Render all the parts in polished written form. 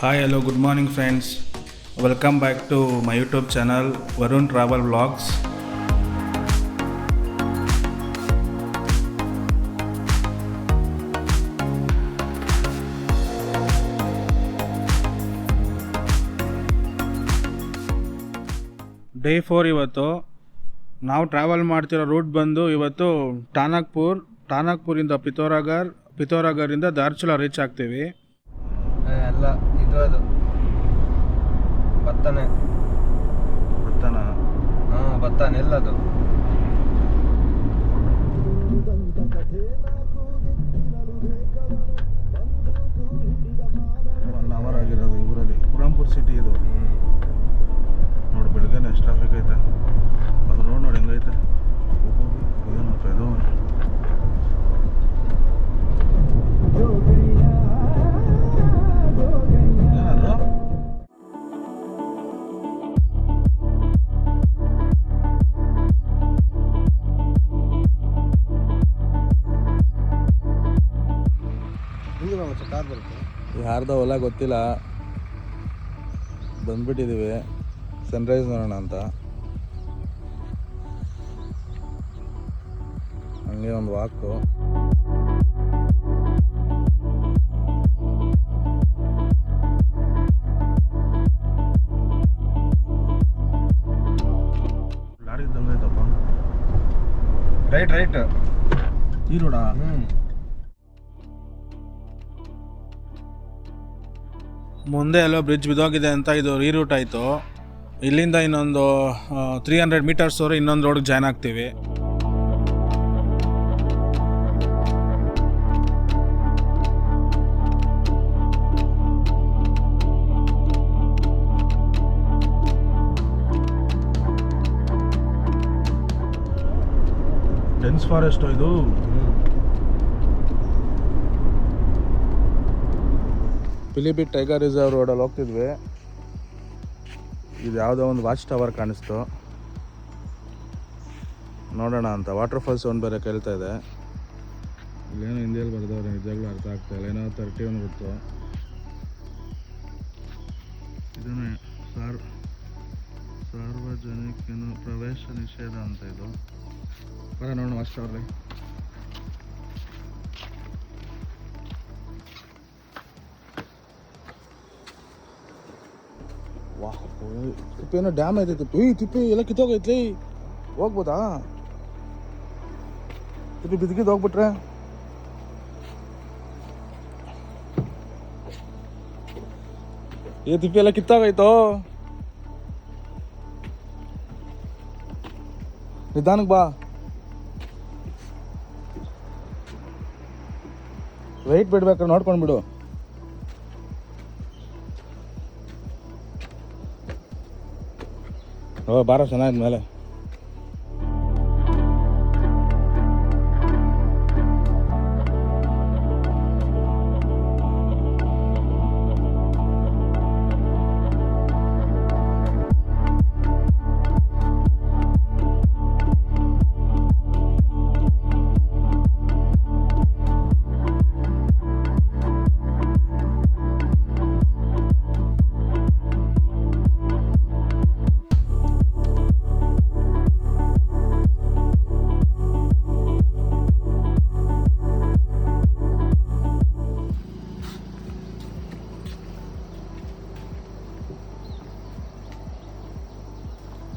Hi, hello, good morning, friends. Welcome back to my YouTube channel, Varun Travel Vlogs. Day 4 ಇವತ್ತು ನಾವು travel ಮಾಡ್ತಿರೋ root ಬಂದು ಇವತ್ತು ಟಾನಕ್ಪುರಿಂದ ಪಿಥೋರಾಗರಿಂದ Dharchula reach ಆಗ್ತೀವಿ. ಅಲ್ಲ ಇದು ಅದು ಭತ್ತನ ಭತ್ತ ನೆಲ್ಲದು. 1 hour ಆಗಿರೋದು ಇವರಲ್ಲಿ ಪುರಂಪುರ್ ಸಿಟಿ ಇದು. ನೋಡಿ ಬೆಳಗ್ಗೆ ಎಷ್ಟು ಟ್ರಾಫಿಕ್ ಐತೆ, ಅದು ರೋಡ್ ನೋಡಿ ಹೆಂಗೈತೆ. ಇದೇನಪ್ಪ ಇದು, ಯಾರ್ದೋ ಹೊಲ ಗೊತ್ತಿಲ್ಲ, ಬಂದ್ಬಿಟ್ಟಿದ್ದೀವಿ ಸನ್ರೈಸ್ ನೋಡೋಣ ಅಂತ. ಹಂಗೆ ಒಂದು ವಾಕು. ಲಾರಿ ಇದ್ದಂಗೆ ಐತಪ್ಪ. ರೈಟ್ ಈ ರೋಡಾ? ಮುಂದೆ ಎಲ್ಲೋ ಬ್ರಿಡ್ಜ್ ಬಿದ್ದೋಗಿದೆ ಅಂತ ಇದು ರೀರೂಟ್ ಆಯಿತು. ಇಲ್ಲಿಂದ ಇನ್ನೊಂದು 300 ಮೀಟರ್ಸ್ ವರೆಗೆ ಇನ್ನೊಂದು ರೋಡ್ಗೆ ಜಾಯ್ನ್ ಆಗ್ತೀವಿ. ಡೆನ್ಸ್ ಫಾರೆಸ್ಟ್ ಇದು. ಪಿಲಿಭಿಟ್ ಟೈಗರ್ ರಿಸರ್ವ್ ರೋಡಲ್ಲಿ ಹೋಗ್ತಿದ್ವಿ. ಇದು ಯಾವುದೋ ಒಂದು ವಾಚ್ ಟವರ್ ಕಾಣಿಸ್ತು, ನೋಡೋಣ ಅಂತ. ವಾಟರ್ ಫಾಲ್ಸ್ ಒಂದು ಬೇರೆ ಕೇಳ್ತಾ ಇದೆ. ಇಲ್ಲೇನೋ ಹಿಂದಿಯಲ್ಲಿ ಬರೆದವ್ರೆ, ನಿಜವಾಗ್ಲೂ ಅರ್ಥ ಆಗ್ತಾ ಇಲ್ಲ. ಏನೋ 31 ಗೊತ್ತು. ಇದನ್ನೇ ಸಾರ್ವಜನಿಕನು ಪ್ರವೇಶ ನಿಷೇಧ ಅಂತ ಇದು. ಬರ ನೋಡೋಣ ವಾಚ್ ಟವರ್ಲಿ. ವಾಹ್, ತಿಪ್ಪೆ ಏನೋ ಡ್ಯಾಮ್ ಐತೆ. ತಿಪ್ಪೆ ಎಲ್ಲ ಕಿತ್ತೋಗೈತ್ಲಿ, ಹೋಗ್ಬೋದಾ? ತಿಪ್ಪೆ ಬಿದ್ದಿದ್ದು ಹೋಗ್ಬಿಟ್ರೆ ತಿಪ್ಪೆ ಎಲ್ಲ ಕಿತ್ತೋಗೈತೋ. ನಿಧಾನಕ್ಕೆ ಬಾ, ವೆಯ್ಟ್ ಬಿಡ್ಬೇಕಾದ್ರೆ ನೋಡ್ಕೊಂಡು ಬಿಡು. ಬಾರ ಚೆನ್ನಾಗಿದ್ದ ಮೇಲೆ.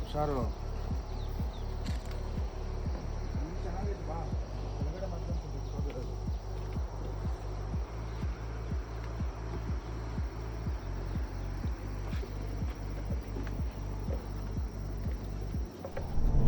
ಹುಷಾರು.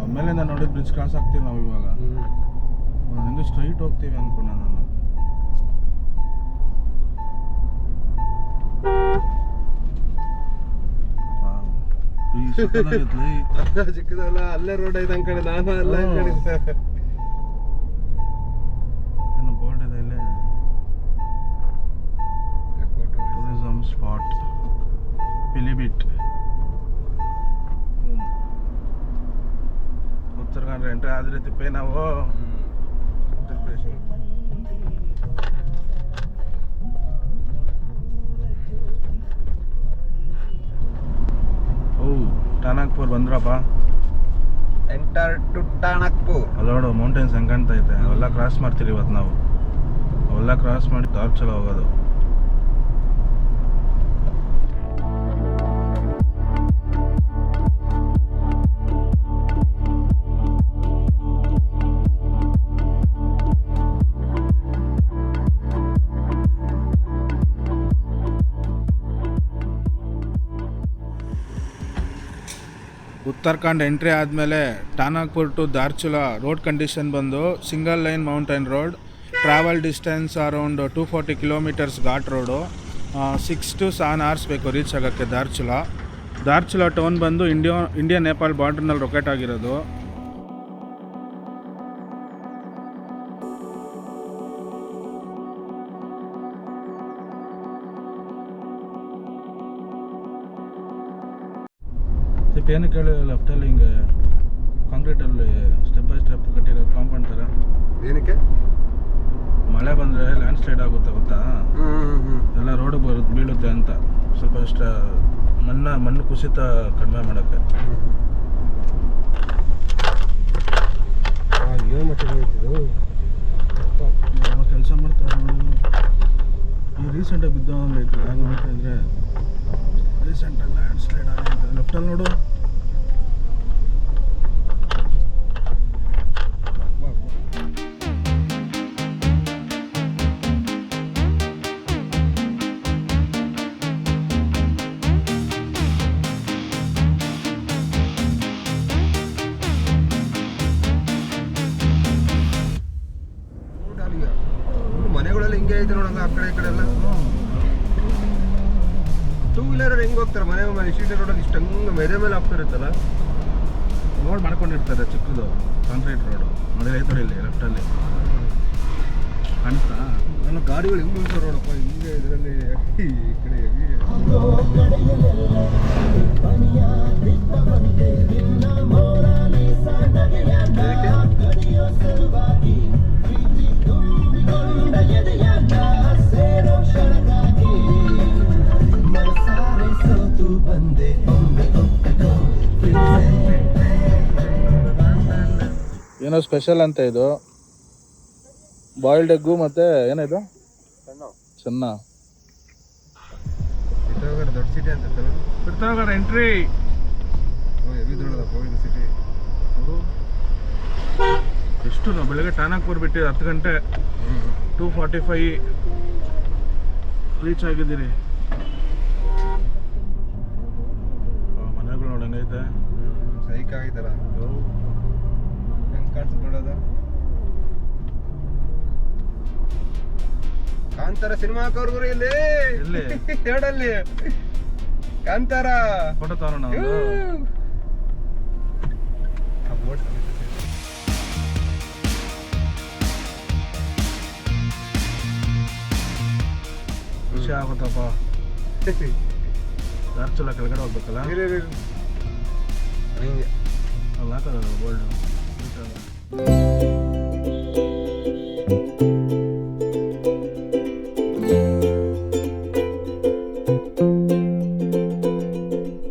ಆಮೇಲಿಂದ ನೋಡಿದ್ ಬ್ರಿಡ್ಜ್ ಕ್ರಾಸ್ ಆಗ್ತೀವಿ ನಾವು ಇವಾಗ. ಹಿಂಗೆ ಸ್ಟ್ರೈಟ್ ಹೋಗ್ತೀವಿ ಅನ್ಕೊಂಡೆ ನಾನು. ಚಿಕ್ಕದಲ್ಲ, ಅಲ್ಲೇ ರೋಡ್ ಐತೆ ಅಂಕಡೆ. ನಾನು ಅಲ್ಲ ಏನು ಬೋರ್ಡ್ ಇದೆ ಇಲ್ಲಿ, tourism spot Pilibhit. Uttarakhand entry ಆದ್ರೆ ತಿಪ್ಪೆ ನಾವು. ಟಾನಾಗ್ಪುರ್ ಬಂದ್ರಪ್ಪ. Enter to Tanakpur. ಅಲ್ಲೋಡು ಮೌಂಟೇನ್ಸ್ ಹೆಂಗೆ ಕಾಣ್ತೈತೆ. ಅವೆಲ್ಲ ಕ್ರಾಸ್ ಮಾಡ್ತೀರಿ ಇವತ್ತು ನಾವು. ಅವೆಲ್ಲ ಕ್ರಾಸ್ ಮಾಡಿ ದಾರ್ಚುಲ ಹೋಗೋದು. ಉತ್ತರಾಖಂಡ್ ಎಂಟ್ರಿ ಆದಮೇಲೆ Tanakpur to Dharchula road condition ಬಂದು single lane mountain road, travel distance around 240 kilometres ghat road. 6 to 7 hours ಬೇಕು ರೀಚ್ ಆಗೋಕ್ಕೆ ದಾರ್ಚುಲಾ ಟೌನ್ ಬಂದು ಇಂಡಿಯಾ ನೇಪಾಲ್ ಬಾರ್ಡ್ರ್ನಲ್ಲಿ ಲೊಕೇಟ್ ಆಗಿರೋದು. ಏನು ಕೇಳಿ ಲೆಫ್ಟಲ್ಲಿ ಹಿಂಗೆ ಕಾಂಕ್ರೀಟಲ್ಲಿ ಸ್ಟೆಪ್ ಬೈ ಸ್ಟೆಪ್ ಕಟ್ಟಿರೋ ಕಾಂಪೌಂಡ್ ಥರ. ಏನಕ್ಕೆ? ಮಳೆ ಬಂದರೆ ಲ್ಯಾಂಡ್ ಸ್ಲೈಡ್ ಆಗುತ್ತೆ ಗೊತ್ತಾ, ಎಲ್ಲ ರೋಡಿಗೆ ಬೀಳುತ್ತೆ ಅಂತ. ಸ್ವಲ್ಪ ಇಷ್ಟ ಮಣ್ಣು ಕುಸಿತ ಕಡಿಮೆ ಮಾಡೋಕ್ಕೆ. ಕೆಲಸ ಮಾಡ್ತಾರೆ. ಈ ರೀಸೆಂಟಾಗಿ ಬಿದ್ದವಲ್ಲ ಇತ್ತು ಯಾರು ನೋಡ್ತಾ ಇದ್ರೆ ರೀಸೆಂಟಾಗಿ ಲ್ಯಾಂಡ್ ಸ್ಲೈಡ್ ಆಗಿದೆ. ಲೆಫ್ಟಲ್ಲಿ ನೋಡು. ಮನೆಗಳೆಲ್ಲ ಹಿಂಗೆ ಐತೆ ನೋಡಲ್ಲ, ಆ ಕಡೆ ಈ ಕಡೆ ಎಲ್ಲ. ಟೂ ವೀಲರ್ ಹೆಂಗೆ ಹೋಗ್ತಾರೆ ಮನೆ ಮೇಲೆ ಸ್ಟ್ರೀಟ್ ರೋಡಲ್ಲಿ ಇಷ್ಟು ಹಂಗೆ ಮೆದೆ ಮೇಲೆ ಹಾಕ್ತಿರುತ್ತಲ್ಲ. ರೋಡ್ ಮಾಡ್ಕೊಂಡಿರ್ತಾರೆ ಚಿಕ್ಕದು ಕಾಂಕ್ರೀಟ್ ರೋಡು. ಮೊದಲು ಐತೆ ನೋಡಿ ಇಲ್ಲಿ ಲೆಫ್ಟಲ್ಲಿ ಕಾಣಿಸ್ತಾ. ಎಲ್ಲ ಗಾಡಿಗಳು ಹೆಂಗೆ ಉಂಟು ನೋಡಪ್ಪ ಹಿಂಗೆ ಇದರಲ್ಲಿ ಈ ಕಡೆ. ಏನೋ ಸ್ಪೆಷಲ್ ಅಂತ ಇದು. ಬಾಯ್ಲ್ಡ್ ಎಗ್ಗು ಮತ್ತು ಏನಿದು ಚೆನ್ನ. ದೊಡ್ಡ ಸಿಟಿ ಅಂತಲ್ಲ ಬಿಡ್ತಾವಾಗ ಎಂಟ್ರಿ. ಹೆವಿ ದೊಡ್ಡದಪ್ಪ ಇದು ಸಿಟಿ. ಎಷ್ಟು ನಾವು ಬೆಳಗ್ಗೆ ಟಾನಾಗ್ಪುರ್ ಬಿಟ್ಟು 10 ಗಂಟೆ 2:45 ರೀಚ್ ಆಗಿದ್ದೀರಿ. ಮನೆಗಳು ನೋಡಂಗೈತೆ. ಸೈಕ್ ಆಗಿತ್ತಲ್ಲ ಹೆಂಗೆ ಕಾಣಿಸ್ತದೆ ನೋಡೋದು. ಕಾಂತಾರ ಸಿನಿಮಾ ಹಾಕೋರ್ಗುರು ಇಲ್ಲಿ ಎಲ್ಲಿ ಎರಡಲ್ಲಿ ಕಾಂತಾರ ಫೋಟೋ ತಗೋಣ. ಖುಷಿ ಆಗುತ್ತಪ್ಪ. ದಾರ್ಚುಲ ಕೆಳಗಡೆ ಹೋಗ್ಬೇಕಲ್ಲ. ಹಿಂಗೆ ಅಲ್ಲಿ ಹಾಕೋದು ಬೋಲ್ಡು.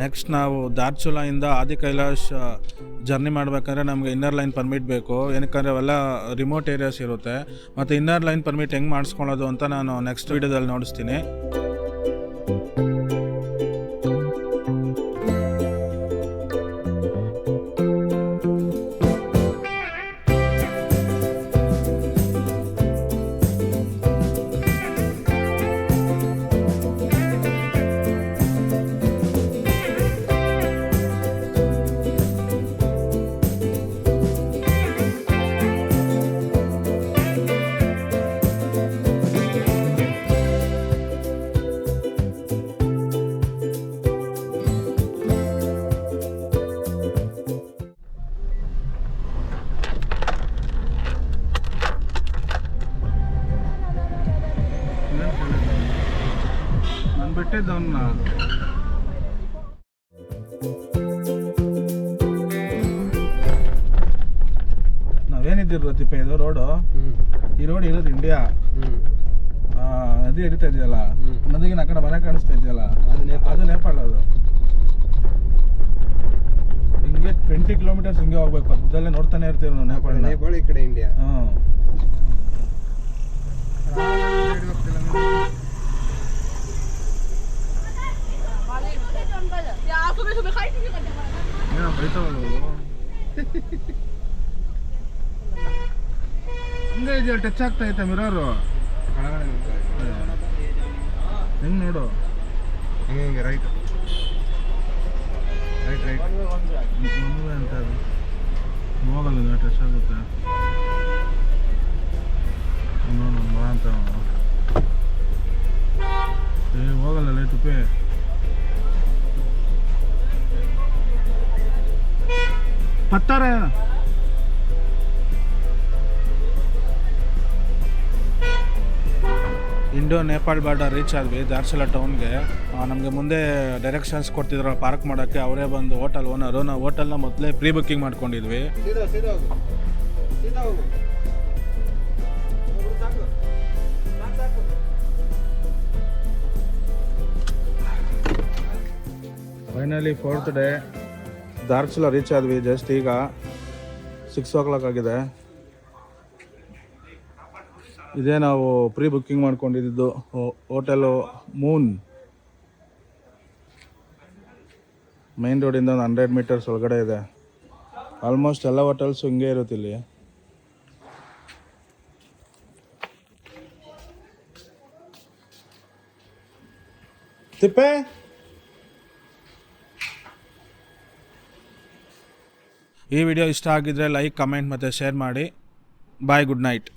ನೆಕ್ಸ್ಟ್ ನಾವು ದಾರ್ಚುಲಾಯಿಂದ ಆದಿ ಕೈಲಾಶ್ ಜರ್ನಿ ಮಾಡಬೇಕಂದ್ರೆ ನಮಗೆ ಇನ್ನರ್ ಲೈನ್ ಪರ್ಮಿಟ್ ಬೇಕು. ಏನಕ್ಕಂದರೆ ಅವೆಲ್ಲ ರಿಮೋಟ್ ಏರಿಯಾಸ್ ಇರುತ್ತೆ. ಮತ್ತು ಇನ್ನರ್ ಲೈನ್ ಪರ್ಮಿಟ್ ಹೆಂಗೆ ಮಾಡಿಸ್ಕೊಳ್ಳೋದು ಅಂತ ನಾನು ನೆಕ್ಸ್ಟ್ ವೀಡಿಯೋದಲ್ಲಿ ನೋಡಿಸ್ತೀನಿ. ನಾನು ಬಿಟ್ಟಿದ್ದವನ್ನ ನಾವೇನಿದ್ದಿರೋ ತಿಪ್ಪ ಇದು ರೋಡು. ಈ ರೋಡ್ ಇರೋದು ಇಂಡಿಯಾ. ನದಿ ಹರಿತಾ ಇದೆಯಲ್ಲ, ನದಿಗಿನ ಆ ಕಡೆ ಮನೆ ಕಾಣಿಸ್ತಾ ಇದೆಯಲ್ಲ, ಅದು ನೇಪಾಳ. ಅದು 20 ಕಿಲೋಮೀಟರ್ಸ್ ಹಿಂಗೆ ಹೋಗ್ಬೇಕು, ಪಕ್ಕದಲ್ಲೇ ನೋಡ್ತಾನೆ ಇರ್ತೀವಿ ನಾವು ನೇಪಾಳನ. ನೇಪಾಳ ಈ ಕಡೆ ಇಂಡಿಯಾ. ಹಾಂ, ಏನೋ ಬೈತಾವಲ್ಲ ಹಿಂಗೆ ಇದೆಯಾ, ಟಚ್ ಆಗ್ತಾ ಐತೆ ಮಿರರು. ಹೆಂಗೆ ನೋಡು, ಹಿಂಗೆ ರೈಟ್ ರೈಟ್ ರೈಟ್ ಅಂತ ಅದು ಹೋಗಲ್ಲ, ಟಚ್ ಆಗುತ್ತೆ ನೋಡು ಬಾ ಅಂತ. ಹೋಗಲ್ಲ ಲೈಟ್ ಉಪೇ. ಪತ್ತಾರೆ ಇಂಡೋ ನೇಪಾಳ್ ಬಾರ್ಡರ್ ರೀಚ್ ಆದ್ವಿ ಧಾರಚುಲಾ ಟೌನ್ಗೆ. ನಮಗೆ ಮುಂದೆ ಡೈರೆಕ್ಷನ್ಸ್ ಕೊಡ್ತಿದ್ರು ಪಾರ್ಕ್ ಮಾಡೋಕ್ಕೆ. ಅವರೇ ಬಂದು ಹೋಟೆಲ್ ಓನರು. ನಾವು ಹೋಟೆಲ್ನ ಮೊದಲೇ ಪ್ರೀ ಬುಕ್ಕಿಂಗ್ ಮಾಡ್ಕೊಂಡಿದ್ವಿ. Finally 4th day Dharchula reach ಆದ್ವಿ. ಜಸ್ಟ್ ಈಗ 6 o'clock ಆಗಿದೆ. ಇದೇ ನಾವು ಪ್ರೀ ಬುಕ್ಕಿಂಗ್ ಮಾಡ್ಕೊಂಡಿದ್ದು ಹೋಟೆಲು ಮೂನ್. ಮೈನ್ ರೋಡಿಂದ ಒಂದು 100 meters ಒಳಗಡೆ ಇದೆ. ಆಲ್ಮೋಸ್ಟ್ ಎಲ್ಲ ಹೋಟೆಲ್ಸು ಹಿಂಗೆ ಇರುತ್ತೆ ಇಲ್ಲಿ. ತಿಪ್ಪೆ ಈ ವಿಡಿಯೋ ಇಷ್ಟ ಆಗಿದ್ರೆ ಲೈಕ್, ಕಮೆಂಟ್ ಮತ್ತು ಶೇರ್ ಮಾಡಿ. ಬಾಯ್, ಗುಡ್ ನೈಟ್.